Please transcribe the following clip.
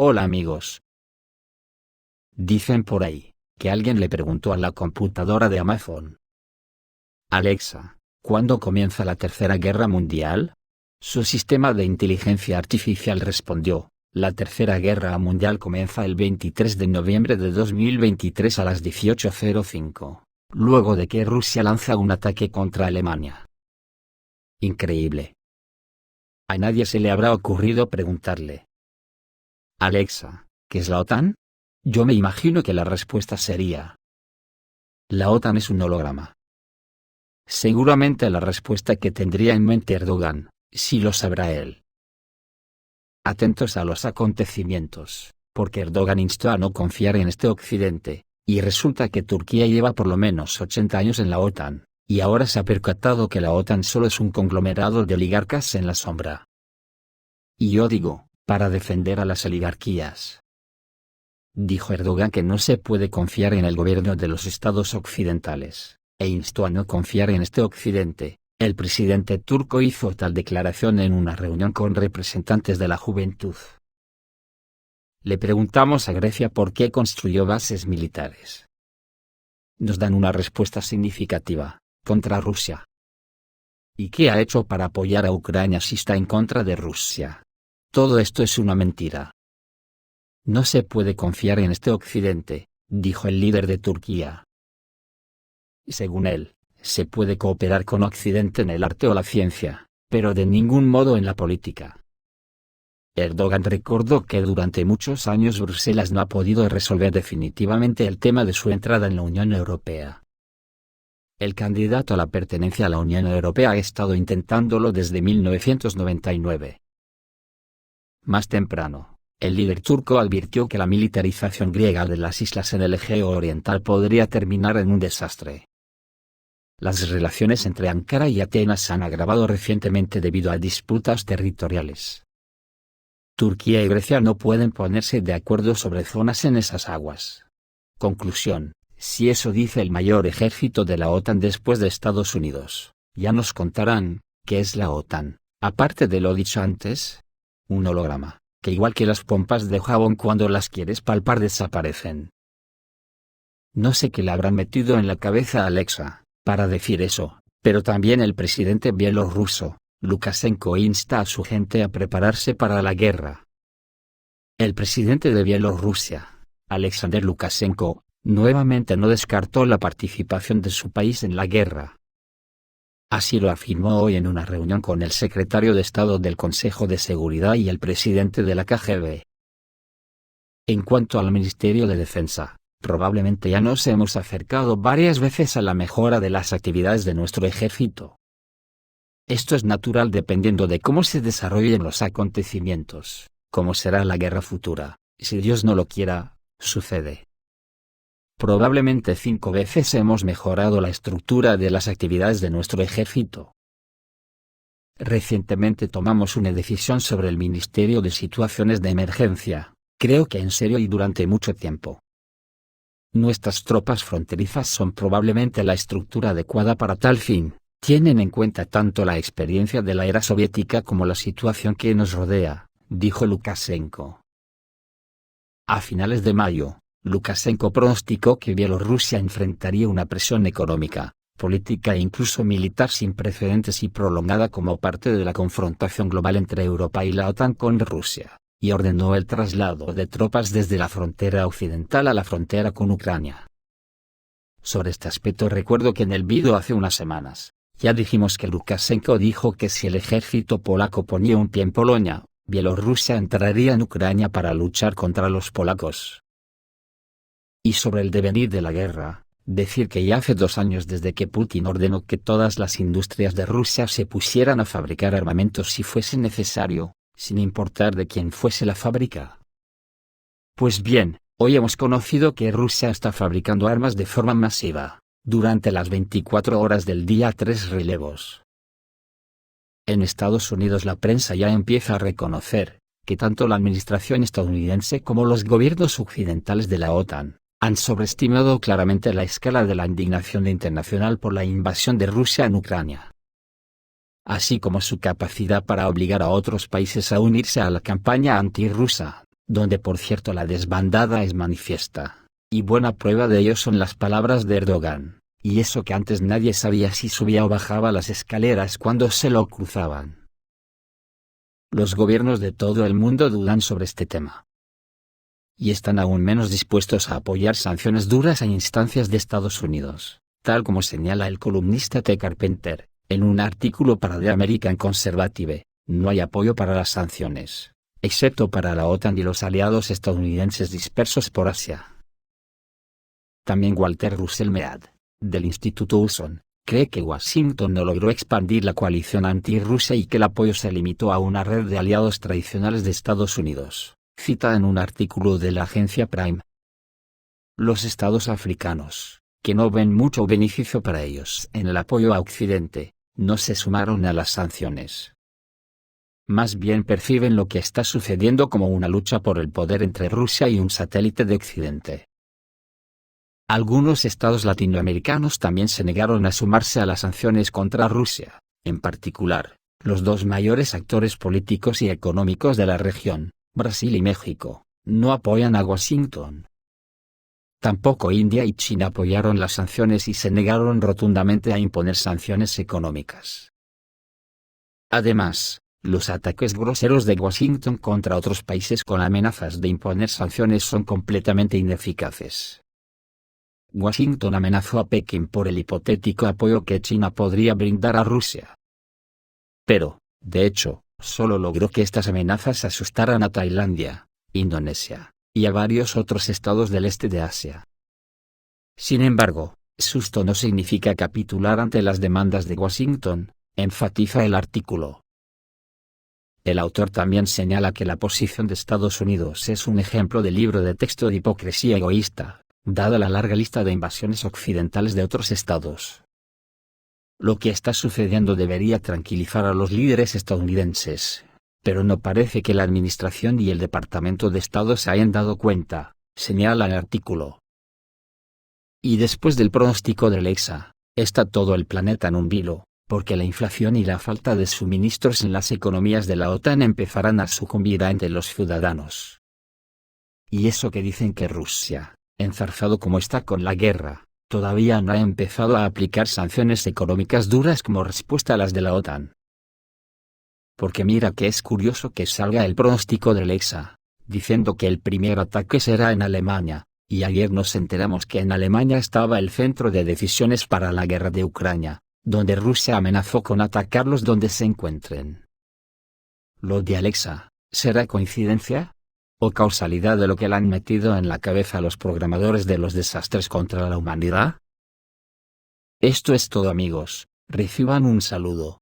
Hola amigos. Dicen por ahí, que alguien le preguntó a la computadora de Amazon: Alexa, ¿cuándo comienza la Tercera Guerra Mundial? Su sistema de inteligencia artificial respondió: la Tercera Guerra Mundial comienza el 23 de noviembre de 2023 a las 18:05, luego de que Rusia lanza un ataque contra Alemania. Increíble. A nadie se le habrá ocurrido preguntarle: Alexa, ¿qué es la OTAN? Yo me imagino que la respuesta sería: la OTAN es un holograma. Seguramente la respuesta que tendría en mente Erdogan, sí lo sabrá él. Atentos a los acontecimientos, porque Erdogan instó a no confiar en este Occidente, y resulta que Turquía lleva por lo menos 80 años en la OTAN, y ahora se ha percatado que la OTAN solo es un conglomerado de oligarcas en la sombra. Y yo digo, para defender a las oligarquías. Dijo Erdogan que no se puede confiar en el gobierno de los estados occidentales, e instó a no confiar en este Occidente. El presidente turco hizo tal declaración en una reunión con representantes de la juventud. Le preguntamos a Grecia por qué construyó bases militares. Nos dan una respuesta significativa: contra Rusia. ¿Y qué ha hecho para apoyar a Ucrania si está en contra de Rusia? Todo esto es una mentira. No se puede confiar en este Occidente, dijo el líder de Turquía. Según él, se puede cooperar con Occidente en el arte o la ciencia, pero de ningún modo en la política. Erdogan recordó que durante muchos años Bruselas no ha podido resolver definitivamente el tema de su entrada en la Unión Europea. El candidato a la pertenencia a la Unión Europea ha estado intentándolo desde 1999. Más temprano, el líder turco advirtió que la militarización griega de las islas en el Egeo Oriental podría terminar en un desastre. Las relaciones entre Ankara y Atenas se han agravado recientemente debido a disputas territoriales. Turquía y Grecia no pueden ponerse de acuerdo sobre zonas en esas aguas. Conclusión: si eso dice el mayor ejército de la OTAN después de Estados Unidos, ya nos contarán, ¿qué es la OTAN, aparte de lo dicho antes? Un holograma, que igual que las pompas de jabón cuando las quieres palpar desaparecen. No sé qué le habrán metido en la cabeza a Alexa para decir eso, pero también el presidente bielorruso, Lukashenko, insta a su gente a prepararse para la guerra. El presidente de Bielorrusia, Alexander Lukashenko, nuevamente no descartó la participación de su país en la guerra. Así lo afirmó hoy en una reunión con el secretario de Estado del Consejo de Seguridad y el presidente de la KGB. En cuanto al Ministerio de Defensa, probablemente ya nos hemos acercado varias veces a la mejora de las actividades de nuestro ejército. Esto es natural dependiendo de cómo se desarrollen los acontecimientos, cómo será la guerra futura. Si Dios no lo quiera, sucede. Probablemente 5 veces hemos mejorado la estructura de las actividades de nuestro ejército. Recientemente tomamos una decisión sobre el Ministerio de Situaciones de Emergencia, creo que en serio y durante mucho tiempo. Nuestras tropas fronterizas son probablemente la estructura adecuada para tal fin. Tienen en cuenta tanto la experiencia de la era soviética como la situación que nos rodea, dijo Lukashenko. A finales de mayo, Lukashenko pronosticó que Bielorrusia enfrentaría una presión económica, política e incluso militar sin precedentes y prolongada como parte de la confrontación global entre Europa y la OTAN con Rusia, y ordenó el traslado de tropas desde la frontera occidental a la frontera con Ucrania. Sobre este aspecto recuerdo que en el vídeo hace unas semanas, ya dijimos que Lukashenko dijo que si el ejército polaco ponía un pie en Polonia, Bielorrusia entraría en Ucrania para luchar contra los polacos. Y sobre el devenir de la guerra, decir que ya hace 2 años desde que Putin ordenó que todas las industrias de Rusia se pusieran a fabricar armamentos si fuese necesario, sin importar de quién fuese la fábrica. Pues bien, hoy hemos conocido que Rusia está fabricando armas de forma masiva. Durante las 24 horas del día 3 relevos. En Estados Unidos la prensa ya empieza a reconocer que tanto la administración estadounidense como los gobiernos occidentales de la OTAN han sobreestimado claramente la escala de la indignación internacional por la invasión de Rusia en Ucrania, así como su capacidad para obligar a otros países a unirse a la campaña antirrusa. donde por cierto la desbandada es manifiesta, y buena prueba de ello son las palabras de Erdogan, y eso que antes nadie sabía si subía o bajaba las escaleras cuando se lo cruzaban. Los gobiernos de todo el mundo dudan sobre este tema. Y están aún menos dispuestos a apoyar sanciones duras a instancias de Estados Unidos, tal como señala el columnista T. Carpenter, en un artículo para The American Conservative. No hay apoyo para las sanciones, excepto para la OTAN y los aliados estadounidenses dispersos por Asia. También Walter Russell Mead, del Instituto Hudson, cree que Washington no logró expandir la coalición anti-Rusia y que el apoyo se limitó a una red de aliados tradicionales de Estados Unidos, cita en un artículo de la agencia Prime. Los estados africanos, que no ven mucho beneficio para ellos en el apoyo a Occidente, no se sumaron a las sanciones. Más bien perciben lo que está sucediendo como una lucha por el poder entre Rusia y un satélite de Occidente. Algunos estados latinoamericanos también se negaron a sumarse a las sanciones contra Rusia, en particular, los dos mayores actores políticos y económicos de la región, Brasil y México, no apoyan a Washington. Tampoco India y China apoyaron las sanciones y se negaron rotundamente a imponer sanciones económicas. Además, los ataques groseros de Washington contra otros países con amenazas de imponer sanciones son completamente ineficaces. Washington amenazó a Pekín por el hipotético apoyo que China podría brindar a Rusia. Pero, de hecho, solo logró que estas amenazas asustaran a Tailandia, Indonesia, y a varios otros estados del este de Asia. Sin embargo, susto no significa capitular ante las demandas de Washington, enfatiza el artículo. El autor también señala que la posición de Estados Unidos es un ejemplo de libro de texto de hipocresía egoísta, dada la larga lista de invasiones occidentales de otros estados. Lo que está sucediendo debería tranquilizar a los líderes estadounidenses, pero no parece que la Administración y el Departamento de Estado se hayan dado cuenta, señala el artículo. Y después del pronóstico de Alexa, está todo el planeta en un vilo, porque la inflación y la falta de suministros en las economías de la OTAN empezarán a sucumbir ante los ciudadanos. Y eso que dicen que Rusia, enzarzado como está con la guerra, todavía no ha empezado a aplicar sanciones económicas duras como respuesta a las de la OTAN. Porque mira que es curioso que salga el pronóstico de Alexa, diciendo que el primer ataque será en Alemania, y ayer nos enteramos que en Alemania estaba el centro de decisiones para la guerra de Ucrania, donde Rusia amenazó con atacarlos donde se encuentren. Lo de Alexa, ¿será coincidencia? ¿O causalidad de lo que le han metido en la cabeza a los programadores de los desastres contra la humanidad? Esto es todo amigos, reciban un saludo.